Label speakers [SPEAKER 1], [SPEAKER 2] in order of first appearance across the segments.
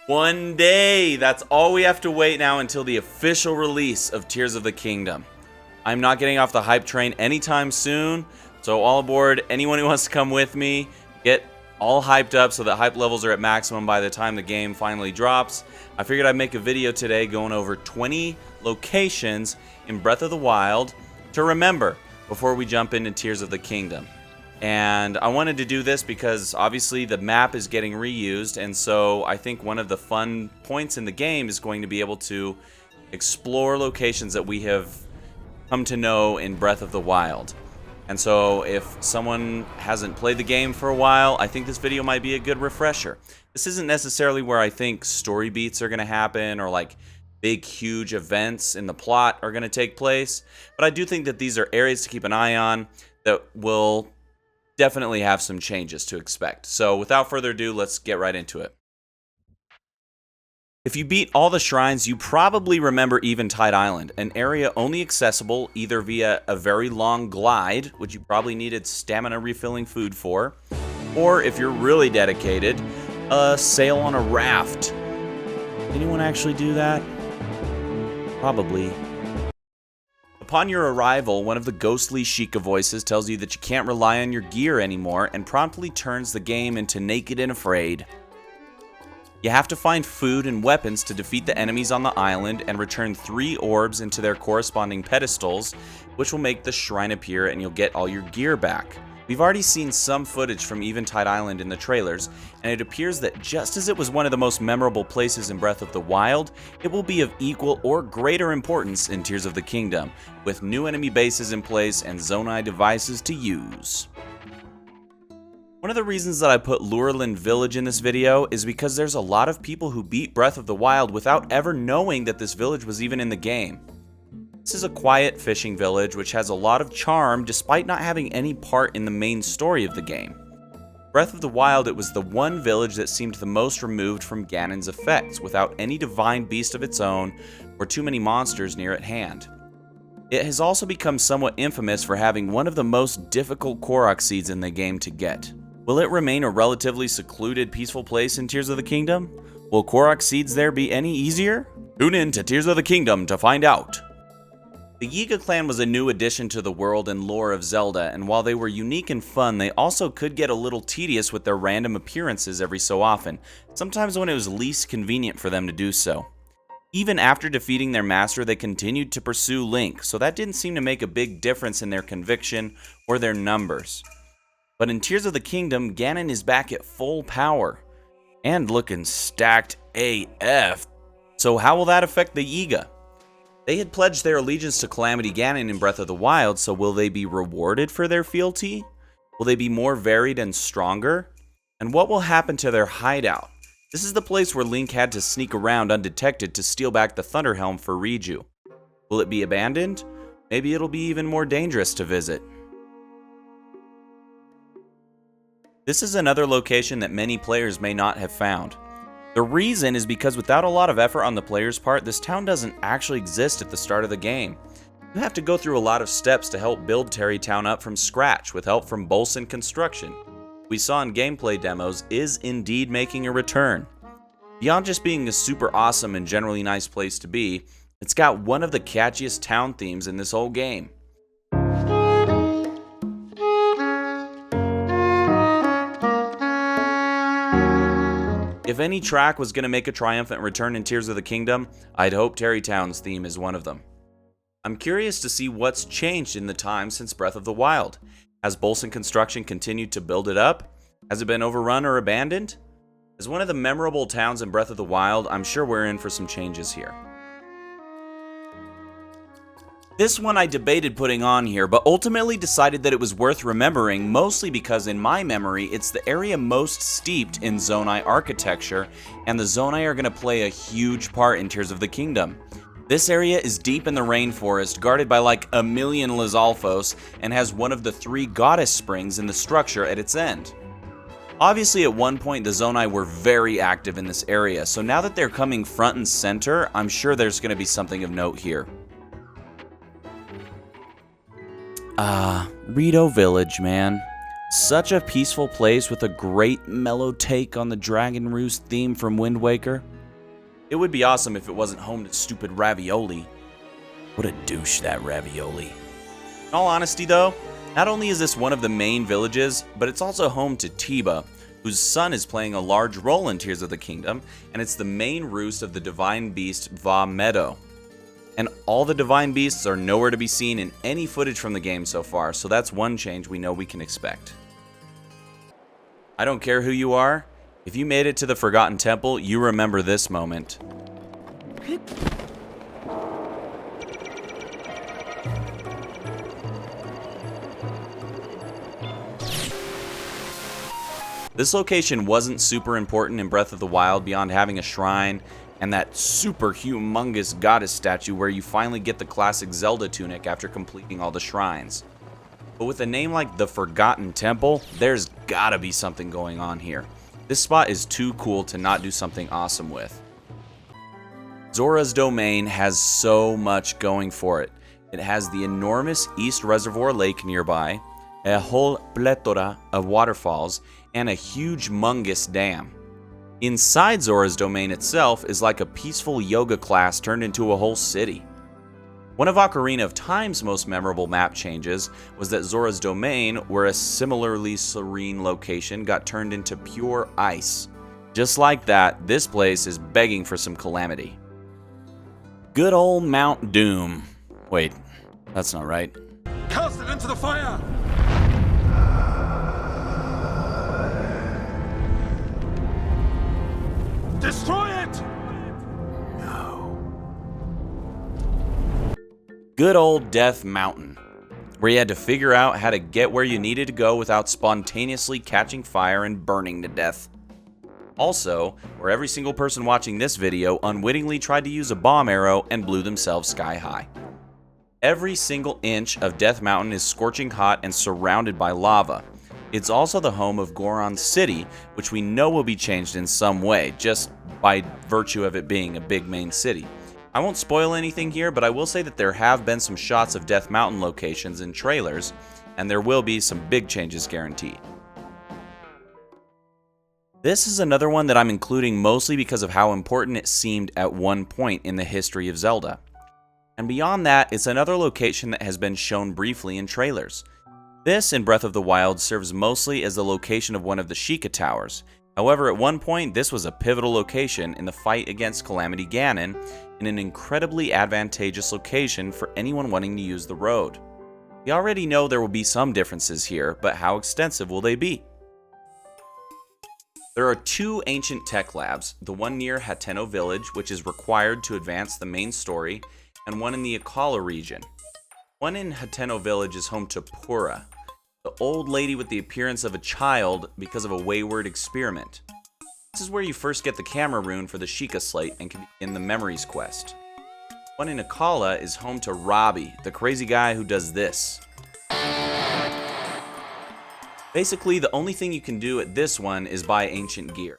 [SPEAKER 1] One day! That's all we have to wait now until the official release of Tears of the Kingdom. I'm not getting off the hype train anytime soon, so all aboard, anyone who wants to come with me, get all hyped up so that hype levels are at maximum by the time the game finally drops. I figured I'd make a video today going over 20 locations in Breath of the Wild to remember before we jump into Tears of the Kingdom. And I wanted to do this because obviously the map is getting reused, and so I think one of the fun points in the game is going to be able to explore locations that we have come to know in Breath of the Wild. And so if someone hasn't played the game for a while, I think this video might be a good refresher. This isn't necessarily where I think story beats are going to happen or like big huge events in the plot are going to take place, but I do think that these are areas to keep an eye on that will definitely have some changes to expect. So without further ado, let's get right into it. If you beat all the shrines, you probably remember Eventide Island, an area only accessible either via a very long glide, which you probably needed stamina refilling food for, or if you're really dedicated, a sail on a raft. Anyone actually do that? Probably. Upon your arrival, one of the ghostly Sheikah voices tells you that you can't rely on your gear anymore and promptly turns the game into Naked and Afraid. You have to find food and weapons to defeat the enemies on the island and return 3 orbs into their corresponding pedestals, which will make the shrine appear and you'll get all your gear back. We've already seen some footage from Eventide Island in the trailers, and it appears that just as it was one of the most memorable places in Breath of the Wild, it will be of equal or greater importance in Tears of the Kingdom, with new enemy bases in place and Zonai devices to use. One of the reasons that I put Lurelin Village in this video is because there's a lot of people who beat Breath of the Wild without ever knowing that this village was even in the game. This is a quiet fishing village which has a lot of charm despite not having any part in the main story of the game. Breath of the Wild, it was the one village that seemed the most removed from Ganon's effects, without any divine beast of its own or too many monsters near at hand. It has also become somewhat infamous for having one of the most difficult Korok seeds in the game to get. Will it remain a relatively secluded, peaceful place in Tears of the Kingdom? Will Korok seeds there be any easier? Tune in to Tears of the Kingdom to find out! The Yiga clan was a new addition to the world and lore of Zelda, and while they were unique and fun, they also could get a little tedious with their random appearances every so often, sometimes when it was least convenient for them to do so. Even after defeating their master, they continued to pursue Link, so that didn't seem to make a big difference in their conviction or their numbers. But in Tears of the Kingdom, Ganon is back at full power, and looking stacked AF. So how will that affect the Yiga? They had pledged their allegiance to Calamity Ganon in Breath of the Wild, so will they be rewarded for their fealty? Will they be more varied and stronger? And what will happen to their hideout? This is the place where Link had to sneak around undetected to steal back the Thunder Helm for Riju. Will it be abandoned? Maybe it'll be even more dangerous to visit. This is another location that many players may not have found. The reason is because without a lot of effort on the player's part, this town doesn't actually exist at the start of the game. You have to go through a lot of steps to help build Tarrey Town up from scratch with help from Bolson Construction. We saw in gameplay demos is indeed making a return. Beyond just being a super awesome and generally nice place to be, it's got one of the catchiest town themes in this whole game. If any track was going to make a triumphant return in Tears of the Kingdom, I'd hope Tarrey Town's theme is one of them. I'm curious to see what's changed in the time since Breath of the Wild. Has Bolson Construction continued to build it up? Has it been overrun or abandoned? As one of the memorable towns in Breath of the Wild, I'm sure we're in for some changes here. This one I debated putting on here, but ultimately decided that it was worth remembering, mostly because in my memory, it's the area most steeped in Zonai architecture, and the Zonai are going to play a huge part in Tears of the Kingdom. This area is deep in the rainforest, guarded by like a million Lizalfos, and has one of the 3 goddess springs in the structure at its end. Obviously, at one point, the Zonai were very active in this area, so now that they're coming front and center, I'm sure there's going to be something of note here. Rito Village, man. Such a peaceful place with a great mellow take on the Dragon Roost theme from Wind Waker. It would be awesome if it wasn't home to stupid ravioli. What a douche, that ravioli. In all honesty though, not only is this one of the main villages, but it's also home to Tiba, whose son is playing a large role in Tears of the Kingdom, and it's the main roost of the divine beast Va Meadow. And all the divine beasts are nowhere to be seen in any footage from the game so far, so that's one change we know we can expect. I don't care who you are, if you made it to the Forgotten Temple, you remember this moment. This location wasn't super important in Breath of the Wild beyond having a shrine and that super humongous goddess statue where you finally get the classic Zelda tunic after completing all the shrines. But with a name like the Forgotten Temple, there's gotta be something going on here. This spot is too cool to not do something awesome with. Zora's Domain has so much going for it. It has the enormous East Reservoir Lake nearby, a whole plethora of waterfalls, and a huge humongous dam. Inside Zora's Domain itself is like a peaceful yoga class turned into a whole city. One of Ocarina of Time's most memorable map changes was that Zora's Domain, where a similarly serene location got turned into pure ice. Just like that, this place is begging for some calamity. Good old Mount Doom. Wait, that's not right.
[SPEAKER 2] Cast it into the fire! Destroy it!
[SPEAKER 1] No. Good old Death Mountain, where you had to figure out how to get where you needed to go without spontaneously catching fire and burning to death. Also, where every single person watching this video unwittingly tried to use a bomb arrow and blew themselves sky high. Every single inch of Death Mountain is scorching hot and surrounded by lava. It's also the home of Goron City, which we know will be changed in some way, just by virtue of it being a big main city. I won't spoil anything here, but I will say that there have been some shots of Death Mountain locations in trailers, and there will be some big changes guaranteed. This is another one that I'm including mostly because of how important it seemed at one point in the history of Zelda. And beyond that, it's another location that has been shown briefly in trailers. This, in Breath of the Wild, serves mostly as the location of one of the Sheikah Towers. However, at one point, this was a pivotal location in the fight against Calamity Ganon, in an incredibly advantageous location for anyone wanting to use the road. We already know there will be some differences here, but how extensive will they be? There are two ancient tech labs, the one near Hateno Village, which is required to advance the main story, and one in the Akala region. One in Hateno Village is home to Pura, the old lady with the appearance of a child because of a wayward experiment. This is where you first get the camera rune for the Sheikah Slate and can begin the Memories quest. One in Akala is home to Robbie, the crazy guy who does this. Basically, the only thing you can do at this one is buy ancient gear.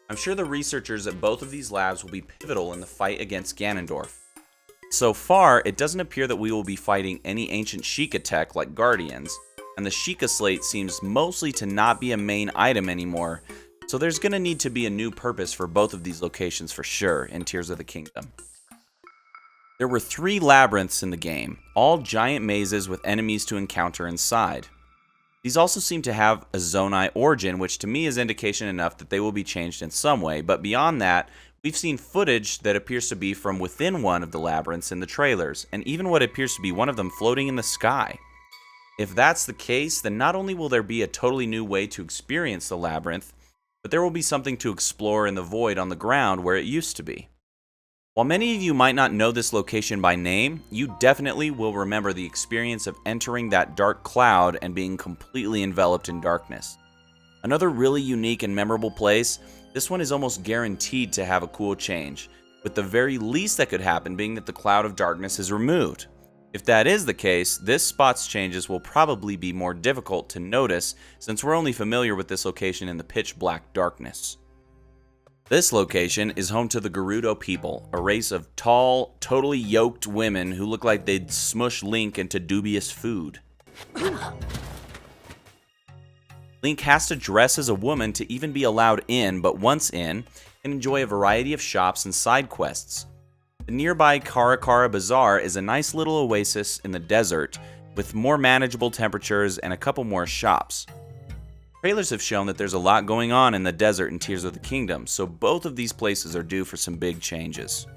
[SPEAKER 1] I'm sure the researchers at both of these labs will be pivotal in the fight against Ganondorf. So far, it doesn't appear that we will be fighting any ancient Sheikah tech like Guardians, and the Sheikah Slate seems mostly to not be a main item anymore, so there's going to need to be a new purpose for both of these locations for sure in Tears of the Kingdom. There were 3 labyrinths in the game, all giant mazes with enemies to encounter inside. These also seem to have a Zonai origin, which to me is indication enough that they will be changed in some way, but beyond that, we've seen footage that appears to be from within one of the labyrinths in the trailers, and even what appears to be one of them floating in the sky. If that's the case, then not only will there be a totally new way to experience the labyrinth, but there will be something to explore in the void on the ground where it used to be. While many of you might not know this location by name, you definitely will remember the experience of entering that dark cloud and being completely enveloped in darkness. Another really unique and memorable place, this one is almost guaranteed to have a cool change, with the very least that could happen being that the cloud of darkness is removed. If that is the case, this spot's changes will probably be more difficult to notice since we're only familiar with this location in the pitch black darkness. This location is home to the Gerudo people, a race of tall, totally yoked women who look like they'd smush Link into dubious food. Link has to dress as a woman to even be allowed in, but once in, and enjoy a variety of shops and side quests. The nearby Karakara Bazaar is a nice little oasis in the desert with more manageable temperatures and a couple more shops. Trailers have shown that there's a lot going on in the desert in Tears of the Kingdom, so both of these places are due for some big changes.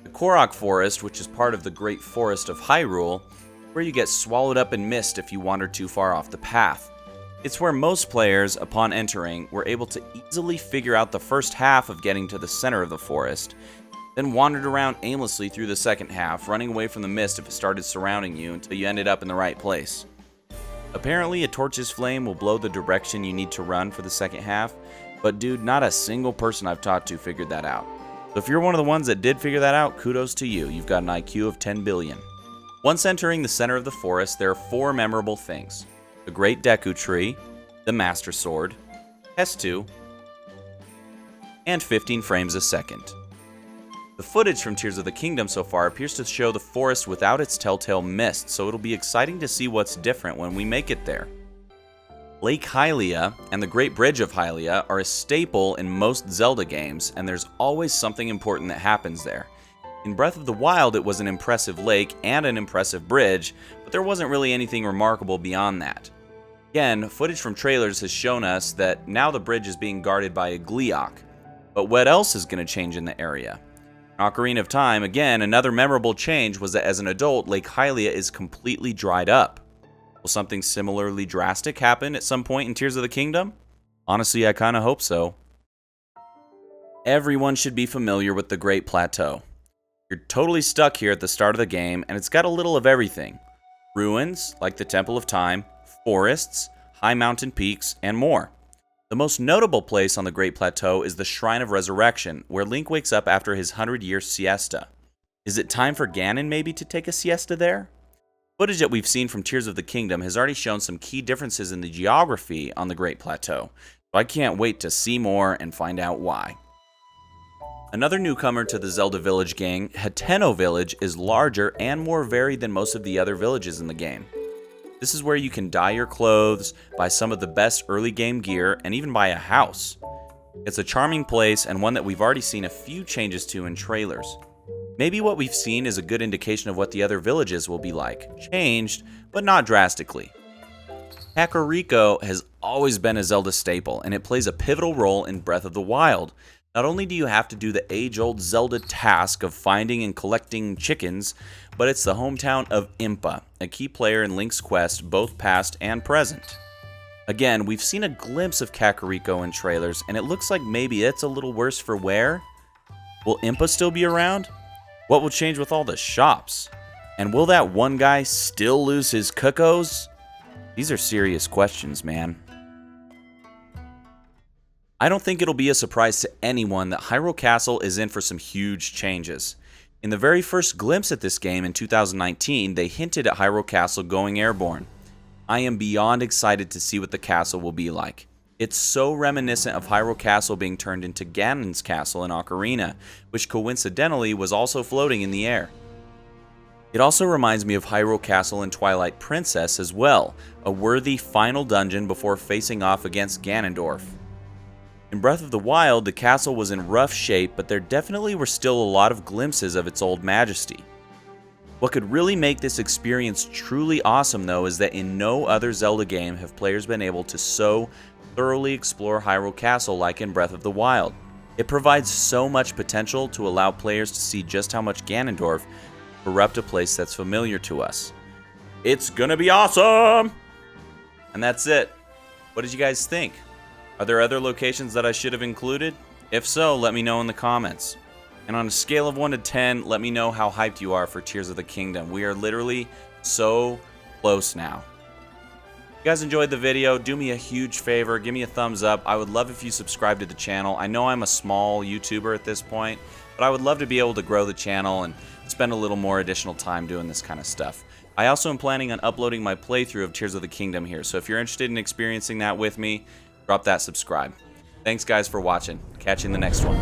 [SPEAKER 1] The Korok Forest, which is part of the Great Forest of Hyrule, where you get swallowed up in mist if you wander too far off the path. It's where most players, upon entering, were able to easily figure out the first half of getting to the center of the forest, then wandered around aimlessly through the second half, running away from the mist if it started surrounding you until you ended up in the right place. Apparently, a torch's flame will blow the direction you need to run for the second half, but dude, not a single person I've talked to figured that out. So if you're one of the ones that did figure that out, kudos to you. You've got an IQ of 10 billion. Once entering the center of the forest, there are 4 memorable things: the Great Deku Tree, the Master Sword, S2, and 15 frames a second. The footage from Tears of the Kingdom so far appears to show the forest without its telltale mist, so it'll be exciting to see what's different when we make it there. Lake Hylia and the Great Bridge of Hylia are a staple in most Zelda games, and there's always something important that happens there. In Breath of the Wild, it was an impressive lake and an impressive bridge, but there wasn't really anything remarkable beyond that. Again, footage from trailers has shown us that now the bridge is being guarded by a Gleeok. But what else is going to change in the area? In Ocarina of Time, again, another memorable change was that as an adult, Lake Hylia is completely dried up. Will something similarly drastic happen at some point in Tears of the Kingdom? Honestly, I kinda hope so. Everyone should be familiar with the Great Plateau. You're totally stuck here at the start of the game, and it's got a little of everything. Ruins, like the Temple of Time, forests, high mountain peaks, and more. The most notable place on the Great Plateau is the Shrine of Resurrection, where Link wakes up after his 100-year siesta. Is it time for Ganon maybe to take a siesta there? Footage that we've seen from Tears of the Kingdom has already shown some key differences in the geography on the Great Plateau, so I can't wait to see more and find out why. Another newcomer to the Zelda Village gang, Hateno Village, is larger and more varied than most of the other villages in the game. This is where you can dye your clothes, buy some of the best early game gear, and even buy a house. It's a charming place and one that we've already seen a few changes to in trailers. Maybe what we've seen is a good indication of what the other villages will be like. Changed, but not drastically. Kakariko has always been a Zelda staple, and it plays a pivotal role in Breath of the Wild. Not only do you have to do the age-old Zelda task of finding and collecting chickens, but it's the hometown of Impa, a key player in Link's quest, both past and present. Again, we've seen a glimpse of Kakariko in trailers, and it looks like maybe it's a little worse for wear. Will Impa still be around? What will change with all the shops? And will that one guy still lose his cuckoos? These are serious questions, man. I don't think it'll be a surprise to anyone that Hyrule Castle is in for some huge changes. In the very first glimpse at this game in 2019, they hinted at Hyrule Castle going airborne. I am beyond excited to see what the castle will be like. It's so reminiscent of Hyrule Castle being turned into Ganon's castle in Ocarina, which coincidentally was also floating in the air. It also reminds me of Hyrule Castle in Twilight Princess as well, a worthy final dungeon before facing off against Ganondorf. In Breath of the Wild, the castle was in rough shape, but there definitely were still a lot of glimpses of its old majesty. What could really make this experience truly awesome though is that in no other Zelda game have players been able to so thoroughly explore Hyrule Castle like in Breath of the Wild. It provides so much potential to allow players to see just how much Ganondorf corrupt a place that's familiar to us. It's gonna be awesome! And that's it. What did you guys think? Are there other locations that I should have included? If so, let me know in the comments. And on a scale of 1 to 10, let me know how hyped you are for Tears of the Kingdom. We are literally so close now. If you guys enjoyed the video, do me a huge favor, give me a thumbs up. I would love if you subscribe to the channel. I know I'm a small YouTuber at this point, but I would love to be able to grow the channel and spend a little more additional time doing this kind of stuff. I also am planning on uploading my playthrough of Tears of the Kingdom here, so if you're interested in experiencing that with me, drop that subscribe. Thanks guys for watching. Catch you in the next one.